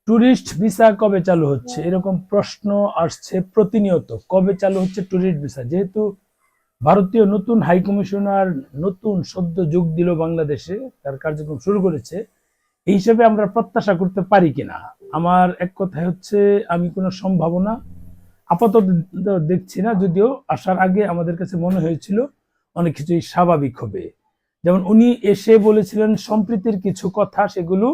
Tourist visa কবে চালু হচ্ছে, এরকম প্রশ্ন আসছে প্রতিনিয়ত। কবে চালু হচ্ছে ট্যুরিস্ট ভিসা? যেহেতু ভারতীয় নতুন হাই কমিশনার নতুন সদ্য যোগ দিল বাংলাদেশে, তার কার্যক্রম শুরু করেছে, এই হিসেবে আমরা প্রত্যাশা করতে পারি কিনা। আমার এক কথায় হচ্ছে, আমি কোনো সম্ভাবনা আপাতত দেখছি না, যদিও আসার আগে আমাদের কাছে মনে হয়েছিল অনেক কিছুই স্বাভাবিক হবে। যেমন উনি এসে বলেছিলেন সম্প্রীতির কিছু কথা, সেগুলো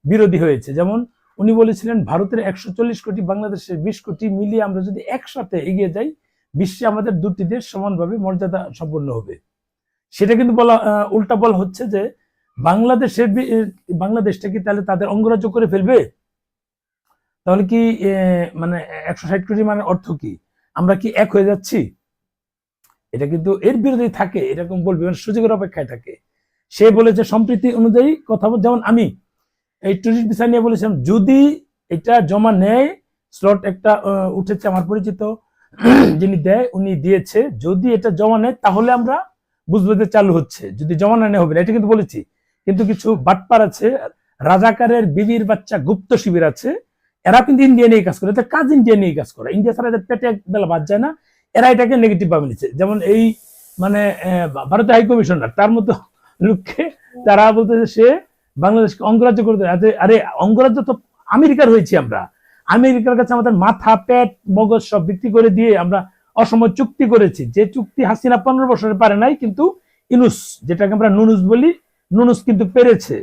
বিরোধী হয়েছে। যেমন উনি বলেছিলেন ভারতের 140 কোটি, বাংলাদেশের 20 কোটি মিলিয়ে আমরা যদি একসাথে এগিয়ে যাই, বিশ্বে আমাদের দুটি দেশ সমানভাবে মর্যাদা সম্পন্ন হবে। সেটা কিন্তু বলা উল্টা বলা হচ্ছে যে বাংলাদেশের বাংলাদেশটা কি তাহলে তাদের অঙ্গরাজ্য করে ফেলবে? তাহলে কি মানে 160 কোটি মানে অর্থ কি? আমরা কি এক হয়ে যাচ্ছি? এটা কিন্তু এর বিরোধী থাকে, এরকম বলবে, মানে সুযোগের অপেক্ষায় থাকে। সে বলেছে সম্প্রীতি অনুযায়ী কথা বল। যেমন আমি এই টুরিস্ট ভিসা নিয়ে বলেছিলাম, যদি এটা জমা নেয়, স্লট একটা উঠেছে আমার পরিচিত যিনি দেয়, উনি দিয়েছে, যদি এটা জমা নেয় তাহলে আমরা বুঝবো যে চালু হচ্ছে, যদি জমা না নেয় হবে না, এটা কিন্তু বলেছি। কিন্তু কিছু বাটপার আছে, রাজাকারের বিবির বাচ্চা গুপ্ত শিবির আছে, এরা কিন্তু ইন্ডিয়া নিয়ে কাজ করে, কাজ ইন্ডিয়া নিয়ে কাজ করে, ইন্ডিয়া ছাড়া এদের পেটে এক বেলা বাদ যায় না। এরা এটাকে নেগেটিভ ভাবে নিচ্ছে। যেমন এই মানে ভারতের হাই কমিশনার, তার মতো লোককে তারা বলতেছে সে বাংলাদেশকে অঙ্গরাজ্য করে দেয়। আরে অঙ্গরাজ্য তো আমেরিকার হয়েছি আমরা। আমেরিকার কাছে আমাদের মাথা, পেট, মগজ সব বিক্রি করে দিয়ে আমরা অসময় চুক্তি করেছি, যে চুক্তি হাসিনা 15 বছরে পারে নাই, কিন্তু ইনুস, যেটাকে আমরা নুনুস বলি, নুনুস কিন্তু পেরেছে।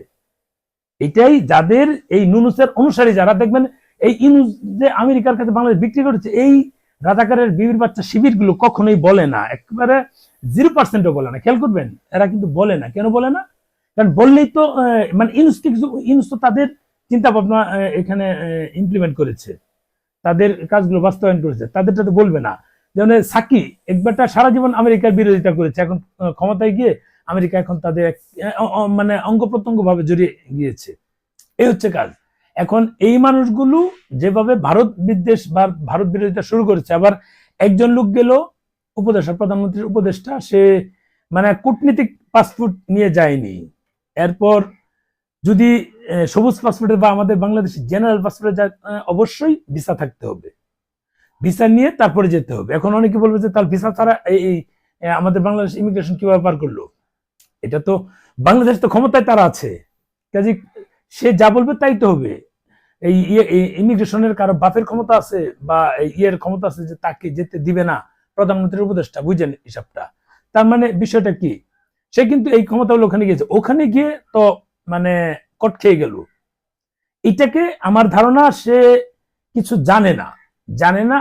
এটাই যাদের এই নুনুসের অনুসারী যারা, দেখবেন এই ইনুস যে আমেরিকার কাছে বাংলাদেশ বিক্রি করেছে, এই রাজাকারের বিবির বাচ্চা শিবির গুলো কখনোই বলে না, একেবারে 0%ও বলে না। খেয়াল করবেন, এরা কিন্তু বলে না। কেন বলে না? কারণ বললেই তো মানে ইনুস তো তাদের চিন্তা ভাবনা এখানে ইমপ্লিমেন্ট করেছে, তাদের কাজগুলো বাস্তবায়ন করেছে, তাদেরটা তো বলবে না। যেমন সাকি একবারটা সারা জীবন আমেরিকার বিরোধিতা করেছে, এখন ক্ষমতায় গিয়ে আমেরিকা এখন তাদের মানে অঙ্গ প্রত্যঙ্গ ভাবে জড়িয়ে গিয়েছে। এই হচ্ছে কাজ। এখন এই মানুষগুলো যেভাবে ভারত বিদ্বেষ বা ভারত বিরোধিতা শুরু করেছে, আবার একজন লোক গেল উপদেষ্টা, প্রধানমন্ত্রীর উপদেষ্টা, সে মানে কূটনীতিক পাসপোর্ট নিয়ে যায়নি। এরপর যদি সবুজ পাসপোর্টের বা আমাদের বাংলাদেশের জেনারেল পাসপোর্টে অবশ্যই ভিসা থাকতে হবে, ভিসা নিয়ে তারপরে যেতে হবে। এখন অনেকে বলবে যে তার ভিসা ছাড়া এই আমাদের বাংলাদেশ ইমিগ্রেশন কিভাবে পার করলো? এটা তো বাংলাদেশ তো ক্ষমতায় তারা আছে, কাজে সে যা বলবে তাই তো হবে। এই ইমিগ্রেশনের কারো বাপের ক্ষমতা আছে বা ইয়ের ক্ষমতা আছে যে তাকে যেতে দিবে না? প্রধানমন্ত্রীর উপদেষ্টা, বুঝেন হিসাবটা? তার মানে বিষয়টা কি? সে কিন্তু এই ক্ষমতা হলো ওখানে গিয়েছে, ওখানে গিয়ে তো মানে কট খেয়ে গেল। এটাকে আমার ধারণা সে কিছু জানে না,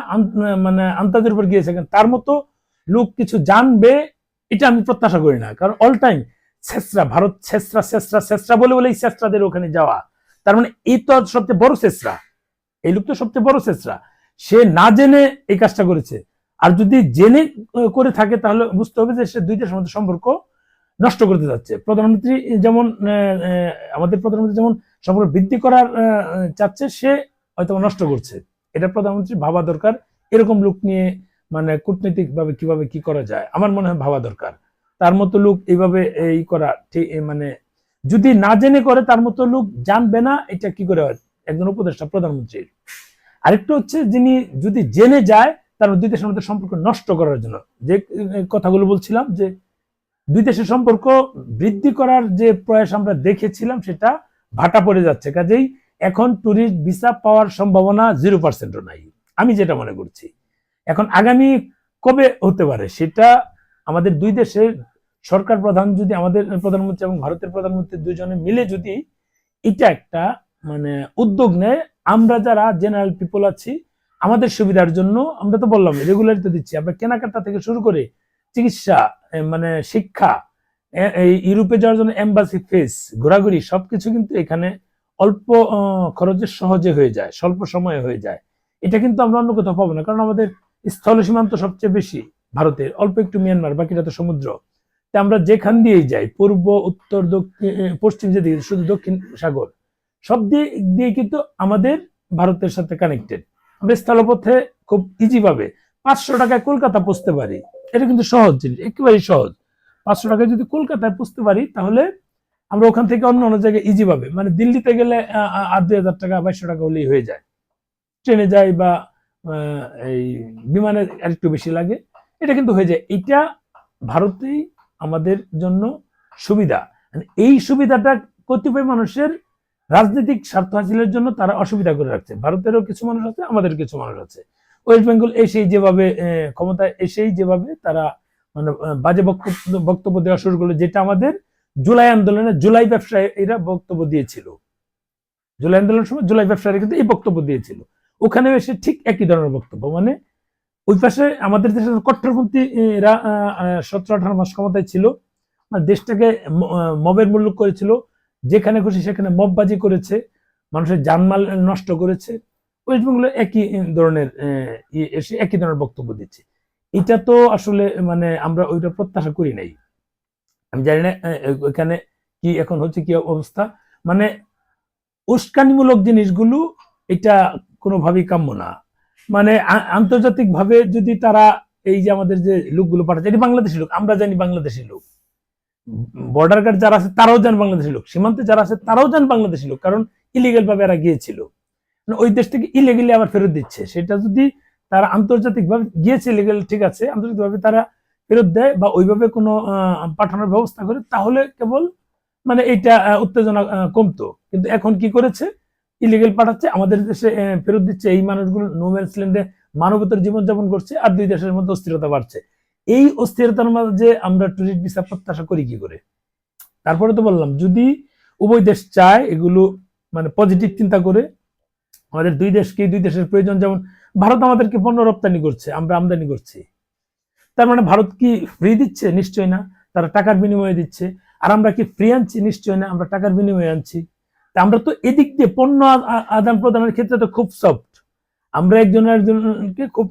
মানে আন্তাজের উপর গিয়েছে। তার মতো লোক কিছু জানবে এটা আমি প্রত্যাশা করি না। কারণ অল টাইম ছেসরা, ভারত ছেসরা ছেসরা ছেসরা বলে বলে এই ছেসরাদের ওখানে যাওয়া, তার মানে এই তো সবচেয়ে বড় ছেসরা, এই লোক তো সবচেয়ে বড় ছেসরা। সে না জেনে এই কাজটা করেছে। আর যদি জেনে করে থাকে তাহলে বুঝতে হবে যে সে দুই দেশের মধ্যে সম্পর্ক নষ্ট করতে যাচ্ছে। প্রধানমন্ত্রী যেমন আমাদের প্রধানমন্ত্রী যেমন সম্পর্ক বৃদ্ধি করার চাচ্ছে, সে হয়তো নষ্ট করছে। এটা প্রধানমন্ত্রী ভাবা দরকার। এরকম লোক নিয়ে মানে কূটনৈতিক ভাবে কিভাবে কি করা যায়, আমার মনে হয় ভাবা দরকার। তার মতো লোক এইভাবে এই করা ঠিক, মানে যদি না জেনে করে, তার মতো লোক জানবে না এটা কি করে হয় একজন উপদেষ্টা প্রধানমন্ত্রীর। আরেকটা হচ্ছে, যিনি যদি জেনে যায়, তার দুই দেশের মধ্যে সম্পর্ক নষ্ট করার জন্য যে কথাগুলো বলছিলাম, যে দুই দেশের সম্পর্ক বৃদ্ধি করার যে প্রয়াস আমরা দেখেছিলাম, সেটা ভাটা পড়ে যাচ্ছে। কাজেই এখন ট্যুরিস্ট ভিসা পাওয়ার সম্ভাবনা 0%ও নাই, আমি যেটা মনে করছি। এখন আগামী কবে হতে পারে, সেটা আমাদের দুই দেশের সরকার প্রধান, যদি আমাদের প্রধানমন্ত্রী এবং ভারতের প্রধানমন্ত্রী দুজনে মিলে যদি এটা একটা মানে উদ্যোগ নেয়, আমরা যারা জেনারেল পিপল আছি আমাদের সুবিধার জন্য, আমরা তো বললাম রেগুলার তো দিচ্ছি, আমরা কেনাকাটা থেকে শুরু করে চিকিৎসা, মানে শিক্ষা, এই ইউরোপে যাওয়ার জন্য এম্বাসি ফিস, ঘোরাঘুরি, সবকিছু কিন্তু এখানে অল্প খরচে সহজে হয়ে যায়, স্বল্প সময়ে হয়ে যায়। এটা কিন্তু আমরা অন্য কোথাও পাবো না, কারণ আমাদের স্থল সীমান্ত সবচেয়ে বেশি ভারতের, অল্প একটু মিয়ানমার, বাকিটা তো সমুদ্র। তা আমরা যেখান দিয়েই যাই, পূর্ব, উত্তর, দক্ষিণ, পশ্চিম, যেদিকে শুধু দক্ষিণ সাগর, সব দিয়ে কিন্তু আমাদের ভারতের সাথে কানেক্টেড। আমরা স্থলপথে খুব ইজি ভাবে 500 টাকায় কলকাতা পৌঁছতে পারি। এটা কিন্তু সহজ জিনিস, একেবারেই সহজ। 500 টাকায় যদি কলকাতায় পৌঁছতে পারি, তাহলে আমরা ওখান থেকে অন্য অন্য জায়গায় ইজি ভাবে, মানে দিল্লিতে গেলে 8-2 হাজার টাকা 2200 টাকা হলেই হয়ে যায়, ট্রেনে যাই বা এই বিমানে আরেকটু বেশি লাগে, এটা কিন্তু হয়ে যায়। এটা ভারতেই আমাদের জন্য সুবিধা। এই সুবিধাটা কতিপয় মানুষের রাজনৈতিক স্বার্থ হাসিলের জন্য তারা অসুবিধা করে রাখছে। ভারতেরও কিছু মানুষ আছে, আমাদের কিছু মানুষ আছে। ওয়েস্ট বেঙ্গল এসেই যেভাবে ক্ষমতায় এসেই যেভাবে তারা মানে বাজে বক্তব্য দেওয়া শুরু করলো, যেটা আমাদের জুলাই আন্দোলনে জুলাই ব্যবসায়ীরা বক্তব্য দিয়েছিল। জুলাই আন্দোলনের সময় জুলাই ব্যবসায়ীরা কিন্তু এই বক্তব্য দিয়েছিল, ওখানে এসে ঠিক একই ধরনের বক্তব্য। মানে ওই পাশে আমাদের দেশের কট্টরপন্থী এরা 17-18 মাস ক্ষমতায় ছিল, মানে দেশটাকে মবের মূল্য করেছিল, যেখানে খুশি সেখানে মববাজি করেছে, মানুষের জানমাল নষ্ট করেছে। ওয়েস্ট বেঙ্গলে একই ধরনের এসে একই ধরনের বক্তব্য দিচ্ছে। এটা তো আসলে মানে আমরা ওইটা প্রত্যাশা করি নাই। আমি জানি না ওইখানে কি এখন হচ্ছে কি অবস্থা, মানে উস্কানিমূলক জিনিসগুলো এটা কোনোভাবেই কাম্য না। মানে আন্তর্জাতিক ভাবে যদি তারা এই যে আমাদের যে লোকগুলো পাঠাচ্ছে, এটি বাংলাদেশি লোক, আমরা জানি বাংলাদেশি লোক, বর্ডার গার্ড যারা আছে তারাও জান বাংলাদেশি লোক, সীমান্তে যারা আছে তারাও জান বাংলাদেশি লোক, কারণ ইলিগাল ভাবে এরা গিয়েছিল, ওই দেশ থেকে ইলিগালি আবার ফেরত দিচ্ছে। সেটা যদি তারা আন্তর্জাতিক ভাবে গিয়েছে ইলিগাল, ঠিক আছে, আন্তর্জাতিক ভাবে তারা ফেরত দেয় বা ওইভাবে কোনো পাঠানোর ব্যবস্থা করে, তাহলে কেবল মানে এইটা উত্তেজনা কমতো। কিন্তু এখন কি করেছে, ইলিগাল পাঠাচ্ছে, আমাদের দেশে ফেরত দিচ্ছে, এই মানুষগুলো নো ম্যানস ল্যান্ডে মানবতার জীবনযাপন করছে, আর দুই দেশের মধ্যে অস্থিরতা বাড়ছে। এই অস্থিরতার মাঝে আমরা ট্যুরিস্ট ভিসা প্রত্যাশা করি কি করে? তারপরে তো বললাম, যদি উভয় দেশ চায় এগুলো মানে পজিটিভ চিন্তা করে, আমাদের দুই দেশের প্রয়োজন, যেমন ভারত আমাদেরকে পণ্য রপ্তানি করছে, আমরা আমদানি করছি, তার মানে ভারত কি ফ্রি দিচ্ছে? নিশ্চয় না, তারা টাকার বিনিময়ে দিচ্ছে। আর আমরা কি ফ্রি আনছি? নিশ্চয় না, আমরা টাকার বিনিময়ে আনছি। তা আমরা তো এদিক দিয়ে পণ্য আদান প্রদানের ক্ষেত্রে তো খুব সফট, আমরা একজনকে খুব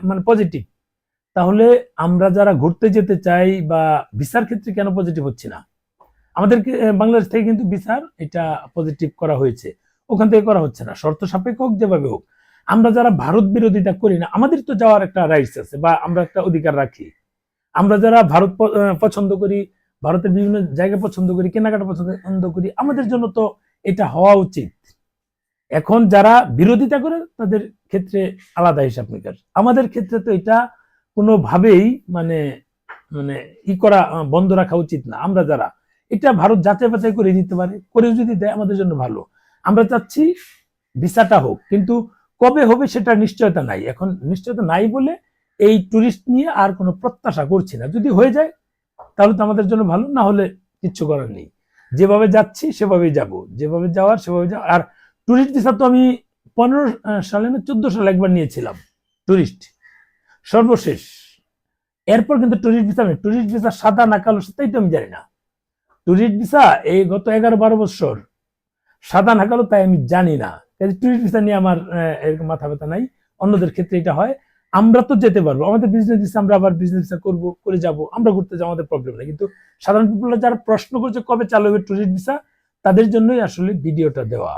মানে পজিটিভ। তাহলে আমরা যারা ঘুরতে যেতে চাই বা ভিসার ক্ষেত্রে কেন পজিটিভ হচ্ছে না? আমাদেরকে বাংলাদেশ থেকে কিন্তু ভিসার এটা পজিটিভ করা হয়েছে, ওখান থেকে করা হচ্ছে না। শর্ত সাপেক্ষ হোক, যেভাবে হোক, আমরা যারা ভারত বিরোধিতা করি না, আমাদের তো যাওয়ার একটা রাইটস আছে বা আমরা একটা অধিকার রাখি। আমরা যারা ভারত পছন্দ করি, ভারতের বিভিন্ন জায়গা পছন্দ করি, কেনাকাটা পছন্দ করি, আমাদের জন্য তো এটা হওয়া উচিত। এখন যারা বিরোধিতা করে তাদের ক্ষেত্রে আলাদা হিসাব নিকাশ, আমাদের ক্ষেত্রে তো এটা কোনোভাবেই মানে মানে ই করা বন্ধ রাখা উচিত না। আমরা যারা এটা ভারত যাচাই বাছাই করে দিতে পারে, করে যদি দেয় আমাদের জন্য ভালো। আমরা চাচ্ছি ভিসাটা হোক, কিন্তু কবে হবে সেটা নিশ্চয়তা নাই। এখন নিশ্চয়তা নাই বলে এই টুরিস্ট নিয়ে আর কোনো প্রত্যাশা করছি না। যদি হয়ে যায় তাহলে তো আমাদের জন্য ভালো, না হলে কিচ্ছু করার নেই। যেভাবে যাচ্ছি সেভাবেই যাব, যেভাবে যাওয়ার সেভাবে যাওয়া। আর টুরিস্ট ভিসা তো আমি 15 সালে না 14 সালে একবার নিয়েছিলাম টুরিস্ট, সর্বশেষ। এরপর কিন্তু টুরিস্ট ভিসা নেই। টুরিস্ট ভিসা সাদা না কালো সেটাই তো আমি জানি না। টুরিস্ট ভিসা এই গত 11-12 বছর সাদা না কালো তাই আমি জানি না। টুরিস্ট ভিসা নিয়ে আমার এরকম মাথা ব্যথা নাই। অন্যদের ক্ষেত্রে এটা হয়। আমরা তো যেতে পারবো, আমাদের বিজনেস ভিসা, আমরা আবার বিজনেস ভিসা করবো, করে যাবো, আমরা ঘুরতে যাবো, আমাদের প্রবলেম নেই। কিন্তু সাধারণ পিপলরা যারা প্রশ্ন করছে কবে চালু হবে টুরিস্ট ভিসা, তাদের জন্যই আসলে ভিডিওটা দেওয়া।